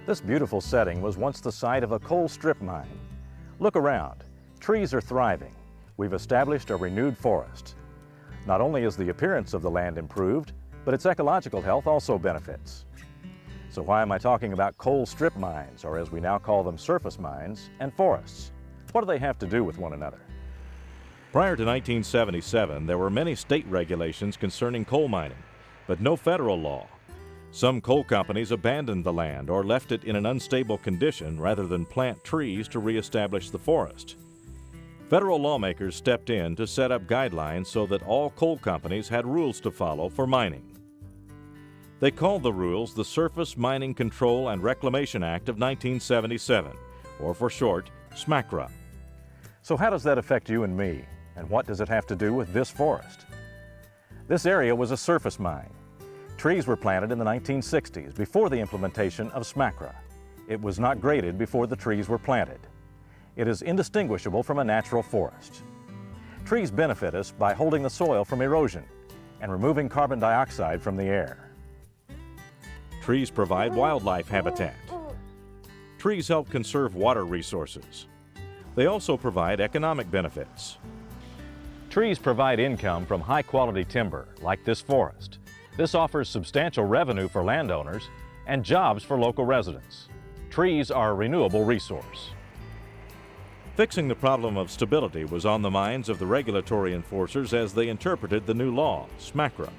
This beautiful setting was once the site of a coal strip mine. Look around. Trees are thriving. We've established a renewed forest. Not only is the appearance of the land improved, but its ecological health also benefits. So why am I talking about coal strip mines, or as we now call them, surface mines, and forests? What do they have to do with one another? Prior to 1977, there were many state regulations concerning coal mining, but no federal law. Some coal companies abandoned the land or left it in an unstable condition rather than plant trees to reestablish the forest. Federal lawmakers stepped in to set up guidelines so that all coal companies had rules to follow for mining. They called the rules the Surface Mining Control and Reclamation Act of 1977, or for short, SMCRA. So how does that affect you and me, and what does it have to do with this forest? This area was a surface mine. Trees were planted in the 1960s, before the implementation of SMCRA. It was not graded before the trees were planted. It is indistinguishable from a natural forest. Trees benefit us by holding the soil from erosion and removing carbon dioxide from the air. Trees provide wildlife habitat. Trees help conserve water resources. They also provide economic benefits. Trees provide income from high-quality timber, like this forest. This offers substantial revenue for landowners and jobs for local residents. Trees are a renewable resource. Fixing the problem of stability was on the minds of the regulatory enforcers as they interpreted the new law, SMCRA.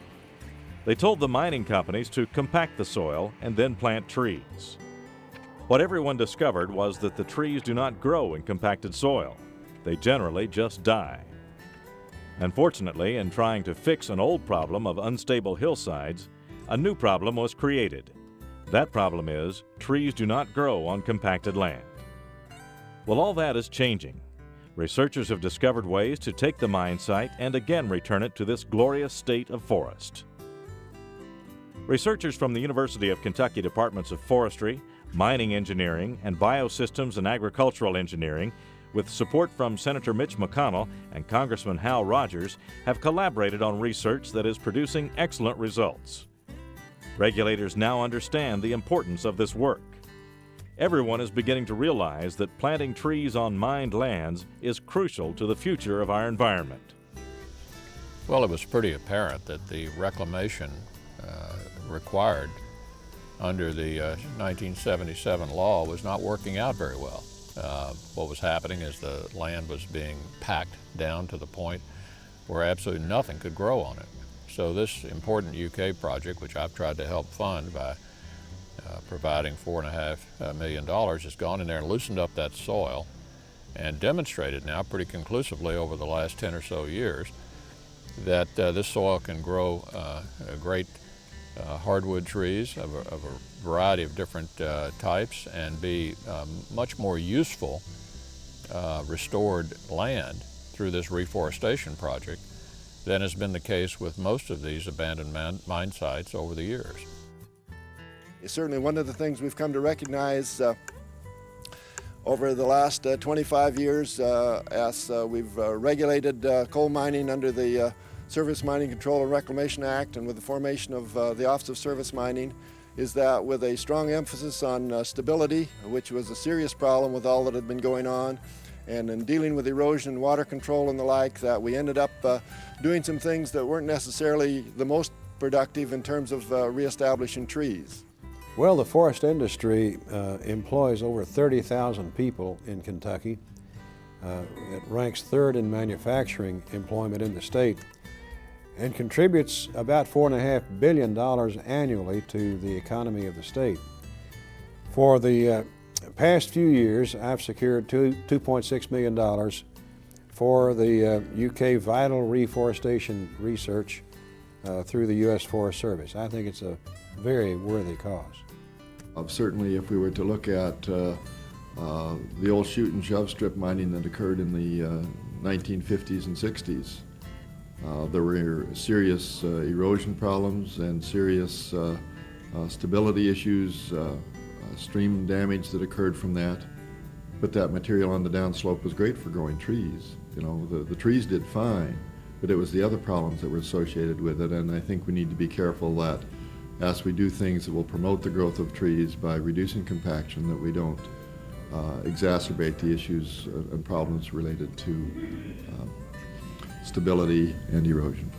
They told the mining companies to compact the soil and then plant trees. What everyone discovered was that the trees do not grow in compacted soil. They generally just die. Unfortunately, in trying to fix an old problem of unstable hillsides, a new problem was created. That problem is, trees do not grow on compacted land. Well, all that is changing. Researchers have discovered ways to take the mine site and again return it to this glorious state of forest. Researchers from the University of Kentucky Departments of Forestry, Mining Engineering, and Biosystems and Agricultural Engineering, with support from Senator Mitch McConnell and Congressman Hal Rogers, have collaborated on research that is producing excellent results. Regulators now understand the importance of this work. Everyone is beginning to realize that planting trees on mined lands is crucial to the future of our environment. Well, it was pretty apparent that the reclamation required under the 1977 law was not working out very well. What was happening is the land was being packed down to the point where absolutely nothing could grow on it. So this important UK project, which I've tried to help fund by providing $4.5 million, has gone in there and loosened up that soil and demonstrated now pretty conclusively over the last 10 or so years that this soil can grow great hardwood trees of a variety of different types and be much more useful restored land through this reforestation project than has been the case with most of these abandoned mine sites over the years. Certainly one of the things we've come to recognize over the last 25 years as we've regulated coal mining under the Surface Mining Control and Reclamation Act and with the formation of the Office of Surface Mining is that with a strong emphasis on stability, which was a serious problem with all that had been going on, and in dealing with erosion and water control and the like, that we ended up doing some things that weren't necessarily the most productive in terms of reestablishing trees. Well, the forest industry employs over 30,000 people in Kentucky. It ranks third in manufacturing employment in the state and contributes about $4.5 billion annually to the economy of the state. For the past few years, I've secured $2.6 million for the UK vital reforestation research through the U.S. Forest Service. I think it's a very worthy cause. Certainly, if we were to look at the old shoot and shove strip mining that occurred in the 1950s and 60s, there were serious erosion problems and serious stability issues, stream damage that occurred from that. but that material on the downslope was great for growing trees. You know, the trees did fine, but it was the other problems that were associated with it, and I think we need to be careful that as we do things that will promote the growth of trees by reducing compaction, that we don't exacerbate the issues and problems related to stability and erosion.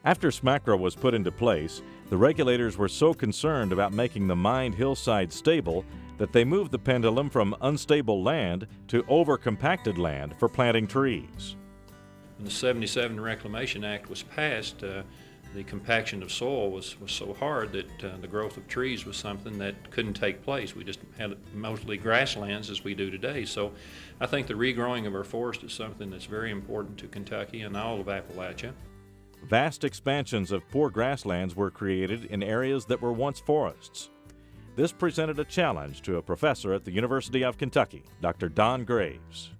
After SMACRA was put into place, the regulators were so concerned about making the mined hillside stable that they moved the pendulum from unstable land to over-compacted land for planting trees. When the 77 Reclamation Act was passed, the compaction of soil was so hard that the growth of trees was something that couldn't take place. We just had mostly grasslands as we do today. So I think the regrowing of our forest is something that's very important to Kentucky and all of Appalachia. Vast expansions of poor grasslands were created in areas that were once forests. This presented a challenge to a professor at the University of Kentucky, Dr. Don Graves.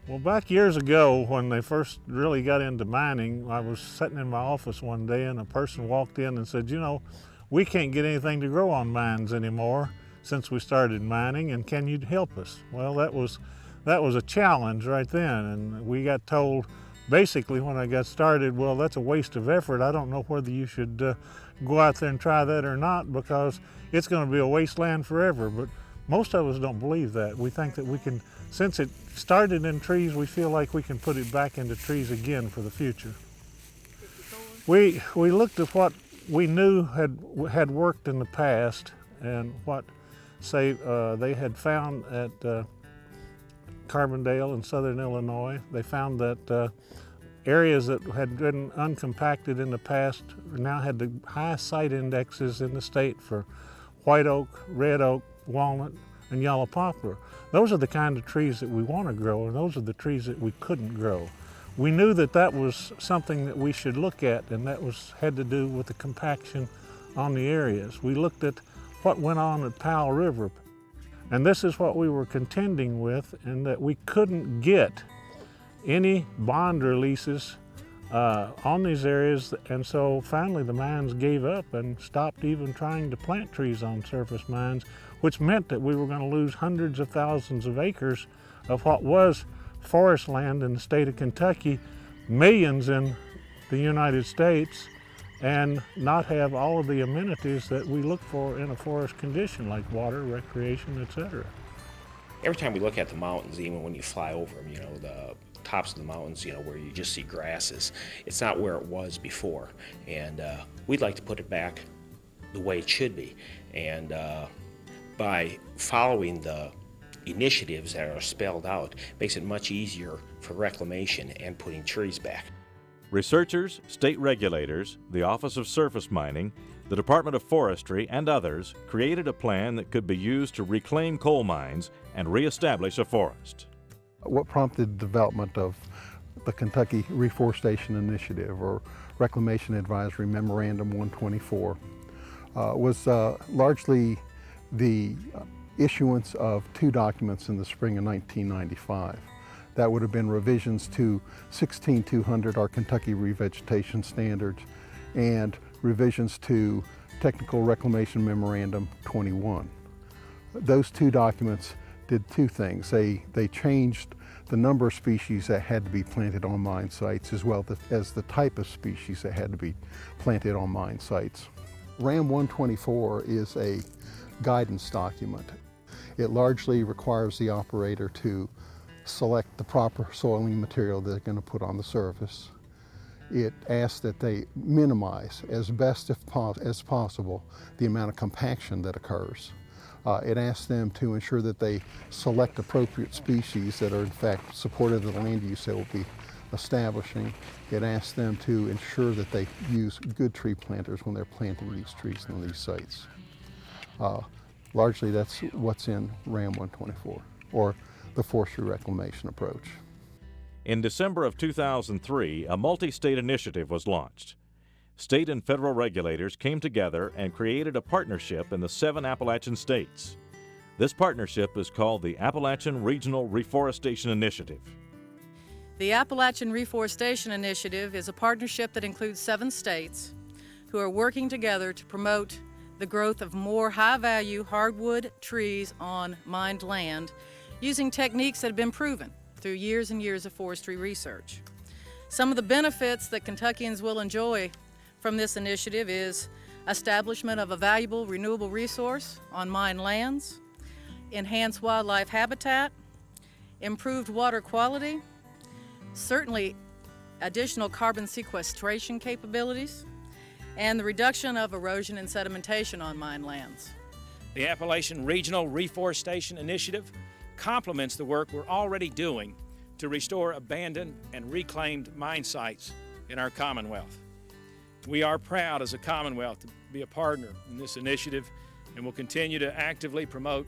Well, back years ago when they first really got into mining, I was sitting in my office one day and a person walked in and said, you know, we can't get anything to grow on mines anymore since we started mining, and can you help us? Well, that was a challenge right then, and we got told basically when I got started, well, that's a waste of effort. I don't know whether you should go out there and try that or not, because it's going to be a wasteland forever. But most of us don't believe that. We think that we can, since it started in trees, we feel like we can put it back into trees again for the future. We looked at what we knew had worked in the past and what, say, they had found at Carbondale in southern Illinois. They found that areas that had been uncompacted in the past now had the highest site indexes in the state for white oak, red oak, walnut, and yellow poplar. Those are the kind of trees that we want to grow, and those are the trees that we couldn't grow. We knew that that was something that we should look at, and that had to do with the compaction on the areas. We looked at what went on at Powell River, and this is what we were contending with, and that we couldn't get any bond releases on these areas, and so finally the mines gave up and stopped even trying to plant trees on surface mines, which meant that we were going to lose hundreds of thousands of acres of what was forest land in the state of Kentucky, millions in the United States, and not have all of the amenities that we look for in a forest condition, like water, recreation, etc. Every time we look at the mountains, even when you fly over them, you know, the tops of the mountains, you know, where you just see grasses, it's not where it was before. And we'd like to put it back the way it should be. And by following the initiatives that are spelled out, makes it much easier for reclamation and putting trees back. Researchers, state regulators, the Office of Surface Mining, the Department of Forestry, and others created a plan that could be used to reclaim coal mines and reestablish a forest. What prompted the development of the Kentucky Reforestation Initiative, or Reclamation Advisory Memorandum 124, was largely the issuance of two documents in the spring of 1995. That would have been revisions to 16200, our Kentucky Revegetation Standards, and revisions to Technical Reclamation Memorandum 21. Those two documents did two things. They changed the number of species that had to be planted on mine sites, as well as the type of species that had to be planted on mine sites. RAM 124 is a guidance document. It largely requires the operator to select the proper soiling material they're going to put on the surface. It asks that they minimize, as best as possible, the amount of compaction that occurs. It asks them to ensure that they select appropriate species that are in fact supportive of the land use they will be establishing. It asks them to ensure that they use good tree planters when they're planting these trees on these sites. Largely that's what's in RAM 124, or the forestry reclamation approach. In December of 2003, a multi-state initiative was launched. State and federal regulators came together and created a partnership in the 7 Appalachian states. This partnership is called the Appalachian Regional Reforestation Initiative. The Appalachian Reforestation Initiative is a partnership that includes 7 states who are working together to promote the growth of more high-value hardwood trees on mined land using techniques that have been proven through years and years of forestry research. Some of the benefits that Kentuckians will enjoy from this initiative is establishment of a valuable renewable resource on mined lands, enhanced wildlife habitat, improved water quality, certainly additional carbon sequestration capabilities, and the reduction of erosion and sedimentation on mined lands. The Appalachian Regional Reforestation Initiative complements the work we're already doing to restore abandoned and reclaimed mine sites in our Commonwealth. We are proud as a Commonwealth to be a partner in this initiative and will continue to actively promote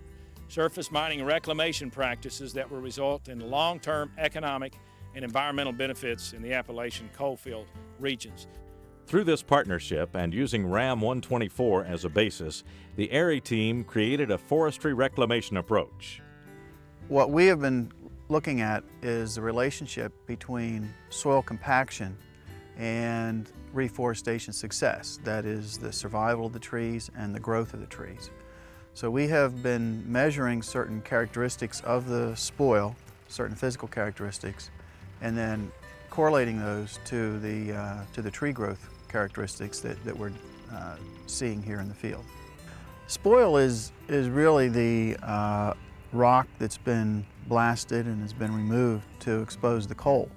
surface mining and reclamation practices that will result in long-term economic and environmental benefits in the Appalachian coalfield regions. Through this partnership and using RAM 124 as a basis, the ARI team created a forestry reclamation approach. What we have been looking at is the relationship between soil compaction and reforestation success. That is the survival of the trees and the growth of the trees. So we have been measuring certain characteristics of the spoil, certain physical characteristics, and then correlating those to the tree growth characteristics that we're seeing here in the field. Spoil is really the rock that's been blasted and has been removed to expose the coal.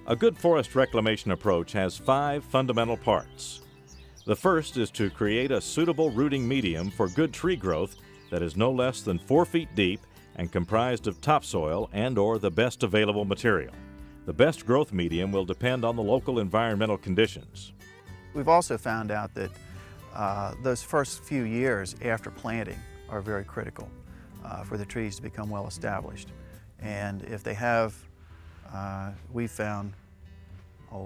A good forest reclamation approach has 5 fundamental parts. The first is to create a suitable rooting medium for good tree growth that is no less than 4 feet deep and comprised of topsoil and/or the best available material. The best growth medium will depend on the local environmental conditions. We've also found out that those first few years after planting are very critical for the trees to become well established. And if they have, we've found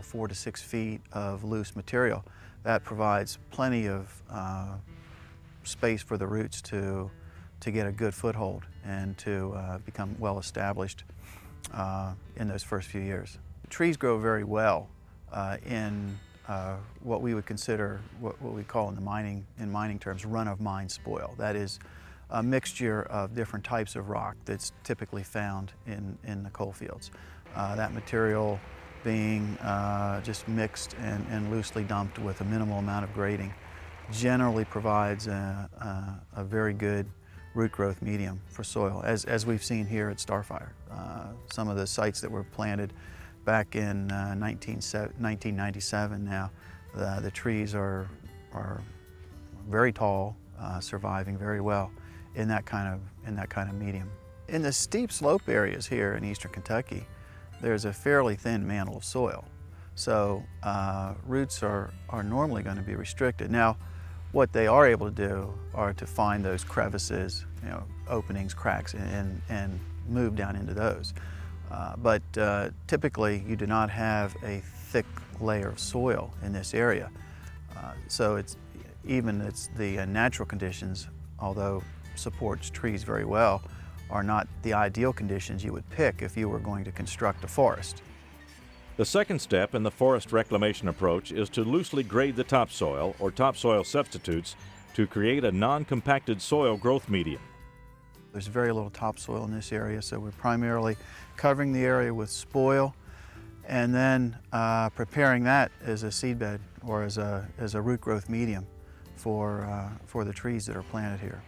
4 to 6 feet of loose material, that provides plenty of space for the roots to get a good foothold and to become well established in those first few years. Trees grow very well in what we would consider, what we call in mining terms, run-of-mine spoil. That is a mixture of different types of rock that's typically found in the coal fields. That material being just mixed and loosely dumped with a minimal amount of grading generally provides a very good root growth medium for soil, as we've seen here at Starfire. Some of the sites that were planted back in 1997 now, the trees are very tall, surviving very well in that kind of medium. In the steep slope areas here in eastern Kentucky, there's a fairly thin mantle of soil. So roots are normally going to be restricted. Now, what they are able to do are to find those crevices, openings, cracks, and move down into those. But typically, you do not have a thick layer of soil in this area. So it's the natural conditions, although supports trees very well, are not the ideal conditions you would pick if you were going to construct a forest. The second step in the forest reclamation approach is to loosely grade the topsoil or topsoil substitutes to create a non-compacted soil growth medium. There's very little topsoil in this area, so we're primarily covering the area with spoil and then preparing that as a seedbed or as a root growth medium for the trees that are planted here.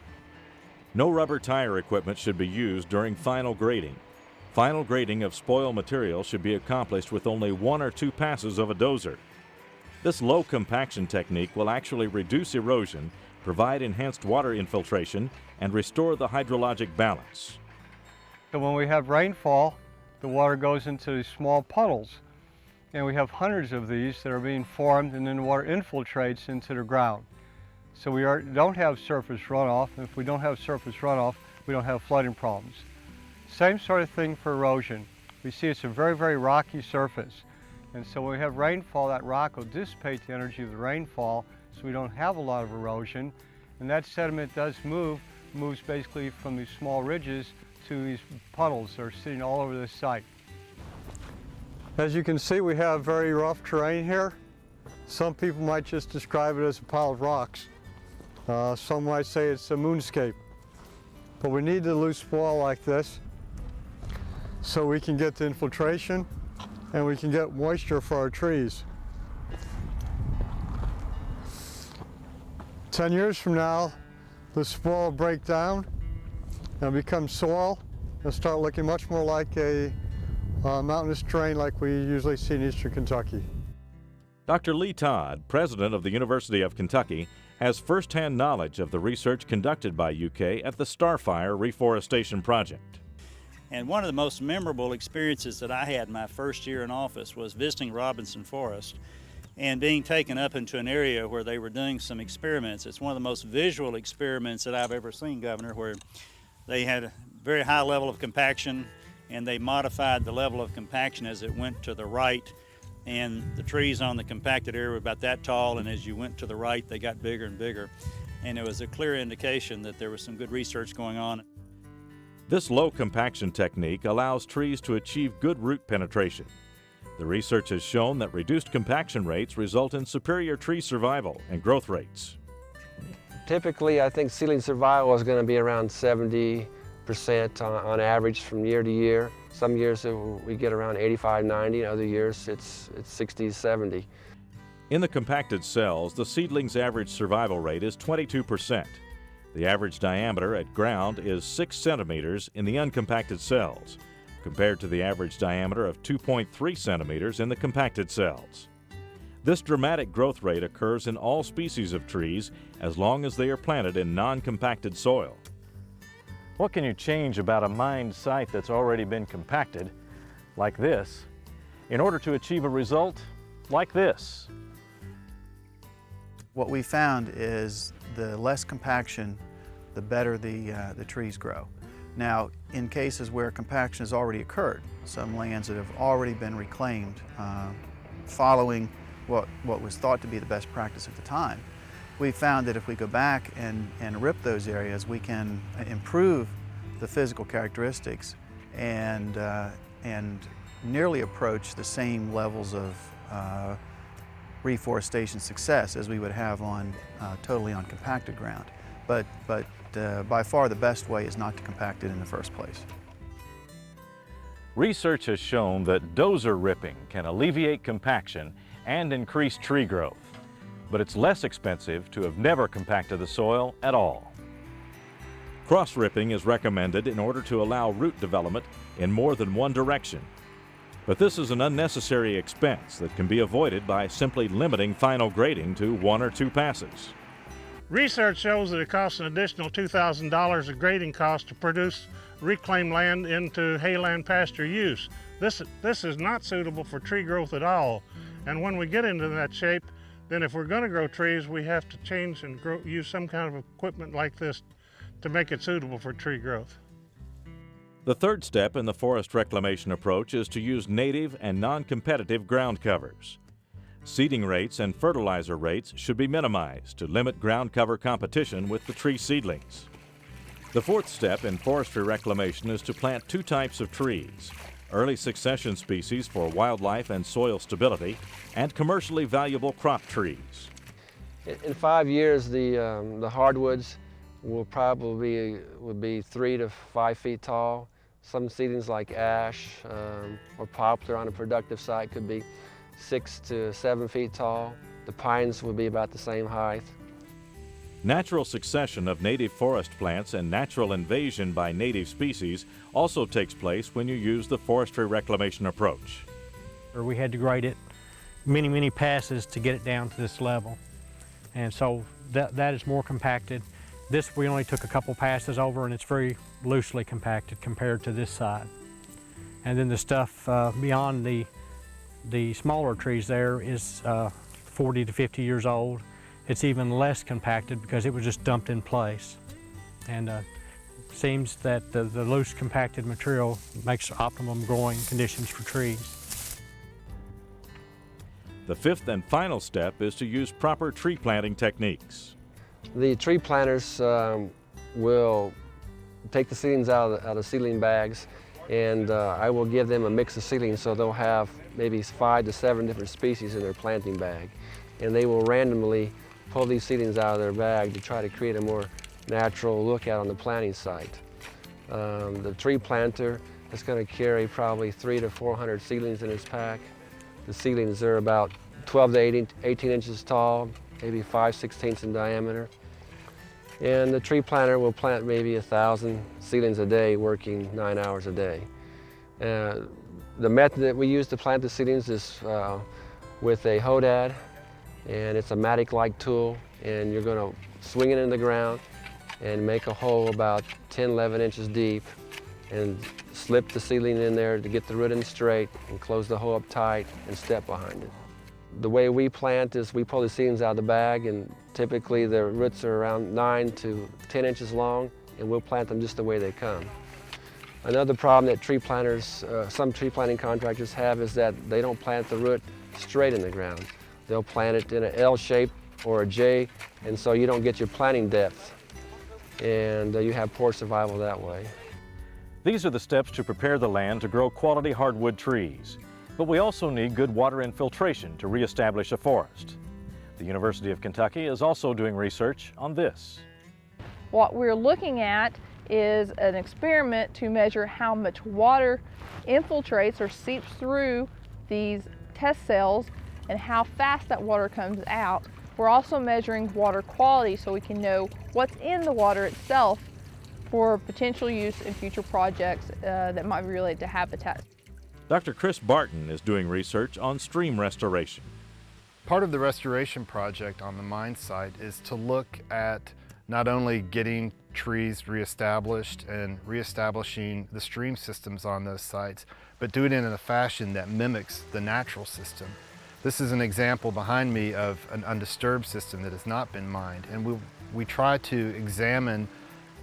No rubber tire equipment should be used during final grading. Final grading of spoil material should be accomplished with only 1 or 2 passes of a dozer. This low compaction technique will actually reduce erosion, provide enhanced water infiltration, and restore the hydrologic balance. So when we have rainfall, the water goes into these small puddles, and we have hundreds of these that are being formed, and then the water infiltrates into the ground. So we don't have surface runoff, and if we don't have surface runoff, we don't have flooding problems. Same sort of thing for erosion. We see it's a very, very rocky surface, and so when we have rainfall, that rock will dissipate the energy of the rainfall, so we don't have a lot of erosion, and that sediment does moves basically from these small ridges to these puddles that are sitting all over this site. As you can see, we have very rough terrain here. Some people might just describe it as a pile of rocks. Some might say it's a moonscape. But we need the loose spoil like this so we can get the infiltration and we can get moisture for our trees. 10 years from now, the spoil will break down and become soil and start looking much more like a mountainous terrain like we usually see in eastern Kentucky. Dr. Lee Todd, president of the University of Kentucky, has firsthand knowledge of the research conducted by UK at the Starfire Reforestation Project. And one of the most memorable experiences that I had in my first year in office was visiting Robinson Forest and being taken up into an area where they were doing some experiments. It's one of the most visual experiments that I've ever seen, Governor, where they had a very high level of compaction and they modified the level of compaction as it went to the right, and the trees on the compacted area were about that tall, and as you went to the right they got bigger and bigger, and it was a clear indication that there was some good research going on. This low compaction technique allows trees to achieve good root penetration. The research has shown that reduced compaction rates result in superior tree survival and growth rates. Typically, I think seedling survival is going to be around 70% on average from year to year. Some years we get around 85, 90, other years it's 60, 70. In the compacted cells, the seedling's average survival rate is 22%. The average diameter at ground is 6 centimeters in the uncompacted cells, compared to the average diameter of 2.3 centimeters in the compacted cells. This dramatic growth rate occurs in all species of trees as long as they are planted in non-compacted soil. What can you change about a mined site that's already been compacted, like this, in order to achieve a result like this? What we found is the less compaction, the better the trees grow. Now, in cases where compaction has already occurred, some lands that have already been reclaimed following what was thought to be the best practice at the time, we found that if we go back and rip those areas, we can improve the physical characteristics and nearly approach the same levels of reforestation success as we would have on totally on compacted ground. But by far the best way is not to compact it in the first place. Research has shown that dozer ripping can alleviate compaction and increase tree growth, but it's less expensive to have never compacted the soil at all. Cross-ripping is recommended in order to allow root development in more than one direction. But this is an unnecessary expense that can be avoided by simply limiting final grading to 1 or 2 passes. Research shows that it costs an additional $2,000 of grading cost to produce reclaimed land into hayland pasture use. This is not suitable for tree growth at all. And when we get into that shape, then if we're going to grow trees, we have to change and use some kind of equipment like this to make it suitable for tree growth. The third step in the forest reclamation approach is to use native and non-competitive ground covers. Seeding rates and fertilizer rates should be minimized to limit ground cover competition with the tree seedlings. The fourth step in forestry reclamation is to plant 2 types of trees: early succession species for wildlife and soil stability, and commercially valuable crop trees. In 5 years, the hardwoods will probably be 3 to 5 feet tall. Some seedlings like ash or poplar on a productive site could be 6 to 7 feet tall. The pines will be about the same height. Natural succession of native forest plants and natural invasion by native species also takes place when you use the forestry reclamation approach. We had to grade it many passes to get it down to this level. And so that is more compacted. This we only took a couple passes over, and it's very loosely compacted compared to this side. And then the stuff beyond the smaller trees there is 40 to 50 years old. It's even less compacted because it was just dumped in place. And seems that the loose compacted material makes optimum growing conditions for trees. The fifth and final step is to use proper tree planting techniques. The tree planters will take the seedlings out of seedling bags, and I will give them a mix of seedlings, so they'll have maybe 5 to 7 different species in their planting bag. And they will randomly pull these seedlings out of their bag to try to create a more natural look out on the planting site. The tree planter is going to carry probably 300 to 400 seedlings in its pack. The seedlings are about 12 to 18 inches tall, maybe 5/16 in diameter. And the tree planter will plant maybe 1,000 seedlings a day, working 9 hours a day. The method that we use to plant the seedlings is with a hodad, and it's a mattock-like tool, and you're going to swing it in the ground and make a hole about 10, 11 inches deep and slip the seedling in there to get the root in straight and close the hole up tight and step behind it. The way we plant is we pull the seedlings out of the bag, and typically the roots are around 9 to 10 inches long, and we'll plant them just the way they come. Another problem that tree planters, some tree planting contractors have, is that they don't plant the root straight in the ground. They'll plant it in an L shape or a J, and so you don't get your planting depth, and you have poor survival that way. These are the steps to prepare the land to grow quality hardwood trees. But we also need good water infiltration to reestablish a forest. The University of Kentucky is also doing research on this. What we're looking at is an experiment to measure how much water infiltrates or seeps through these test cells and how fast that water comes out. We're also measuring water quality so we can know what's in the water itself for potential use in future projects that might be related to habitat. Dr. Chris Barton is doing research on stream restoration. Part of the restoration project on the mine site is to look at not only getting trees reestablished and reestablishing the stream systems on those sites, but do it in a fashion that mimics the natural system. This is an example behind me of an undisturbed system that has not been mined, and we try to examine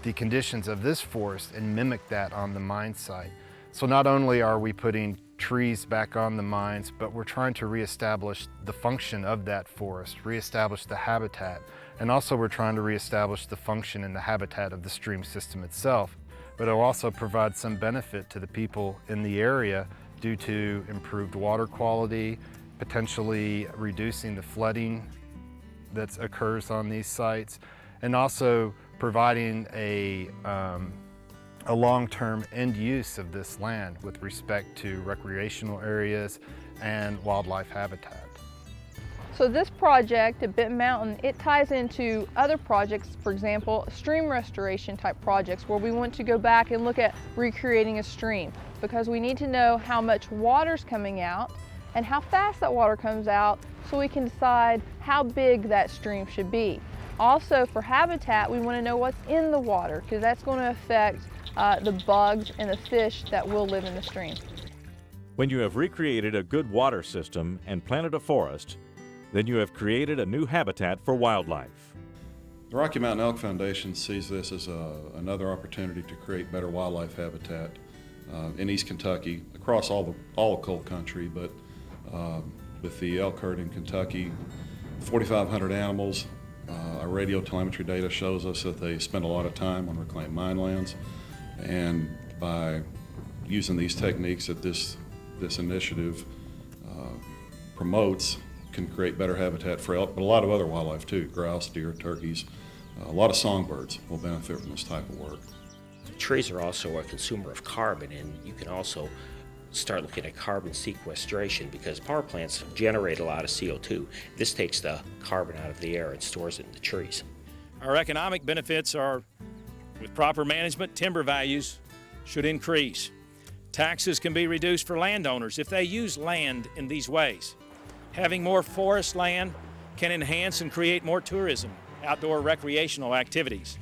the conditions of this forest and mimic that on the mine site. So not only are we putting trees back on the mines, but we're trying to reestablish the function of that forest, reestablish the habitat, and also we're trying to reestablish the function and the habitat of the stream system itself. But it'll also provide some benefit to the people in the area due to improved water quality, potentially reducing the flooding that occurs on these sites, and also providing a long-term end use of this land with respect to recreational areas and wildlife habitat. So this project at Benton Mountain, it ties into other projects, for example, stream restoration type projects where we want to go back and look at recreating a stream because we need to know how much water's coming out and how fast that water comes out so we can decide how big that stream should be. Also for habitat, we want to know what's in the water because that's going to affect the bugs and the fish that will live in the stream. When you have recreated a good water system and planted a forest, then you have created a new habitat for wildlife. The Rocky Mountain Elk Foundation sees this as another opportunity to create better wildlife habitat in East Kentucky, across all of coal country, but with the elk herd in Kentucky, 4,500 animals. Our radio telemetry data shows us that they spend a lot of time on reclaimed mine lands, and by using these techniques that this initiative promotes, can create better habitat for elk, but a lot of other wildlife too, grouse, deer, turkeys. A lot of songbirds will benefit from this type of work. Trees are also a consumer of carbon, and you can also start looking at carbon sequestration because power plants generate a lot of CO2. This takes the carbon out of the air and stores it in the trees. Our economic benefits are, with proper management, timber values should increase. Taxes can be reduced for landowners if they use land in these ways. Having more forest land can enhance and create more tourism, outdoor recreational activities.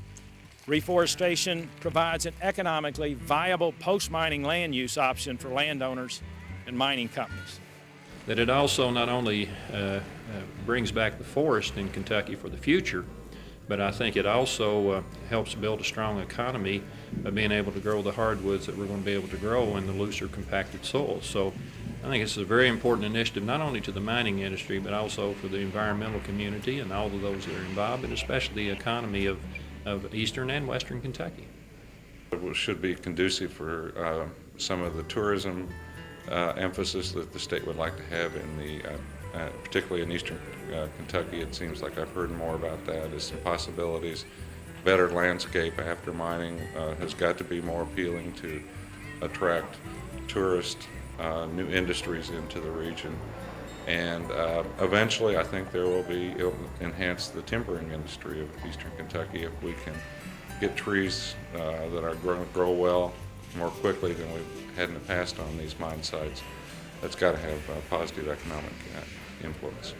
Reforestation provides an economically viable post-mining land use option for landowners and mining companies. That it also not only brings back the forest in Kentucky for the future, but I think it also helps build a strong economy by being able to grow the hardwoods that we're going to be able to grow in the looser compacted soils. So I think it's a very important initiative not only to the mining industry but also for the environmental community and all of those that are involved, and especially the economy of eastern and western Kentucky. It should be conducive for some of the tourism emphasis that the state would like to have in the particularly in eastern Kentucky. It seems like I've heard more about that as some possibilities better landscape after mining has got to be more appealing to attract tourists, new industries into the region. And eventually I think it'll enhance the timbering industry of eastern Kentucky if we can get trees that are grow well more quickly than we've had in the past on these mine sites. That's got to have a positive economic influence.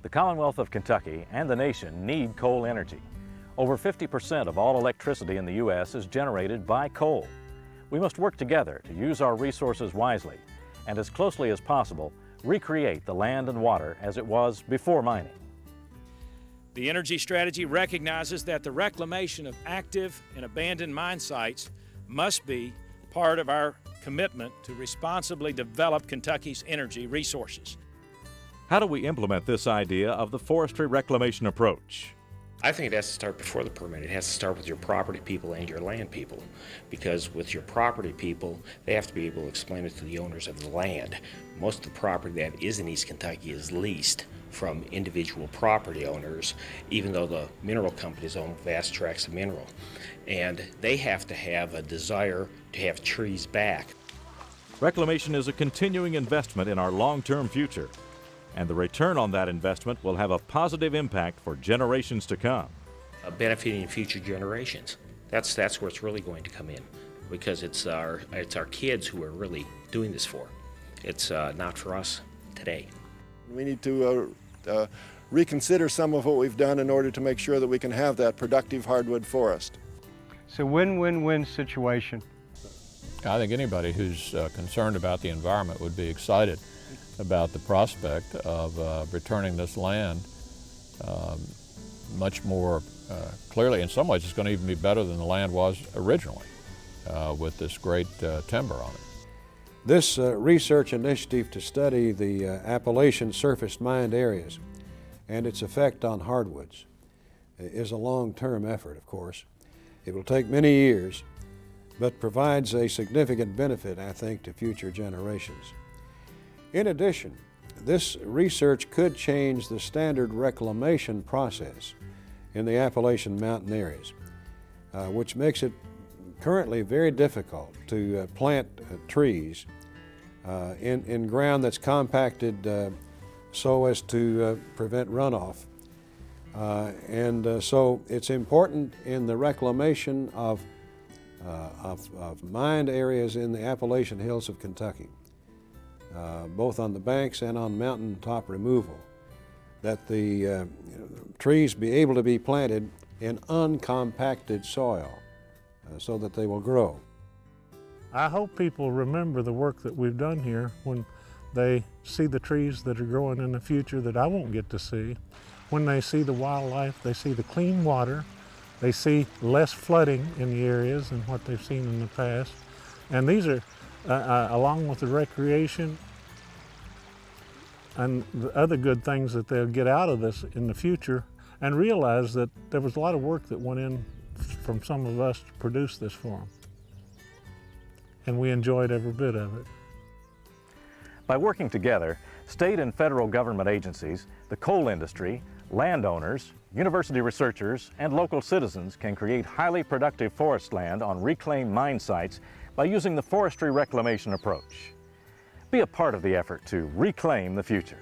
The Commonwealth of Kentucky and the nation need coal energy. Over 50% of all electricity in the U.S. is generated by coal. We must work together to use our resources wisely and as closely as possible recreate the land and water as it was before mining. The energy strategy recognizes that the reclamation of active and abandoned mine sites must be part of our commitment to responsibly develop Kentucky's energy resources. How do we implement this idea of the forestry reclamation approach? I think it has to start before the permit. It has to start with your property people and your land people, because with your property people, they have to be able to explain it to the owners of the land. Most of the property that is in East Kentucky is leased from individual property owners, even though the mineral companies own vast tracts of mineral. And they have to have a desire to have trees back. Reclamation is a continuing investment in our long-term future, and the return on that investment will have a positive impact for generations to come. Benefiting future generations. That's where it's really going to come in, because it's our kids who are really doing this for. It's not for us today. We need to reconsider some of what we've done in order to make sure that we can have that productive hardwood forest. It's a win-win-win situation. I think anybody who's concerned about the environment would be excited about the prospect of returning this land much more clearly. In some ways, it's going to even be better than the land was originally with this great timber on it. This research initiative to study the Appalachian surface mined areas and its effect on hardwoods is a long-term effort, of course. It will take many years, but provides a significant benefit, I think, to future generations. In addition, this research could change the standard reclamation process in the Appalachian mountain areas, which makes it currently very difficult to plant trees in ground that's compacted so as to prevent runoff. So it's important in the reclamation of mined areas in the Appalachian hills of Kentucky, both on the banks and on mountaintop removal, that the trees be able to be planted in uncompacted soil so that they will grow. I hope people remember the work that we've done here when they see the trees that are growing in the future that I won't get to see. When they see the wildlife, they see the clean water, they see less flooding in the areas than what they've seen in the past. And these are, along with the recreation and the other good things that they'll get out of this in the future, and realize that there was a lot of work that went in from some of us to produce this for them. And we enjoyed every bit of it. By working together, state and federal government agencies, the coal industry, landowners, university researchers, and local citizens can create highly productive forest land on reclaimed mine sites by using the forestry reclamation approach. Be a part of the effort to reclaim the future.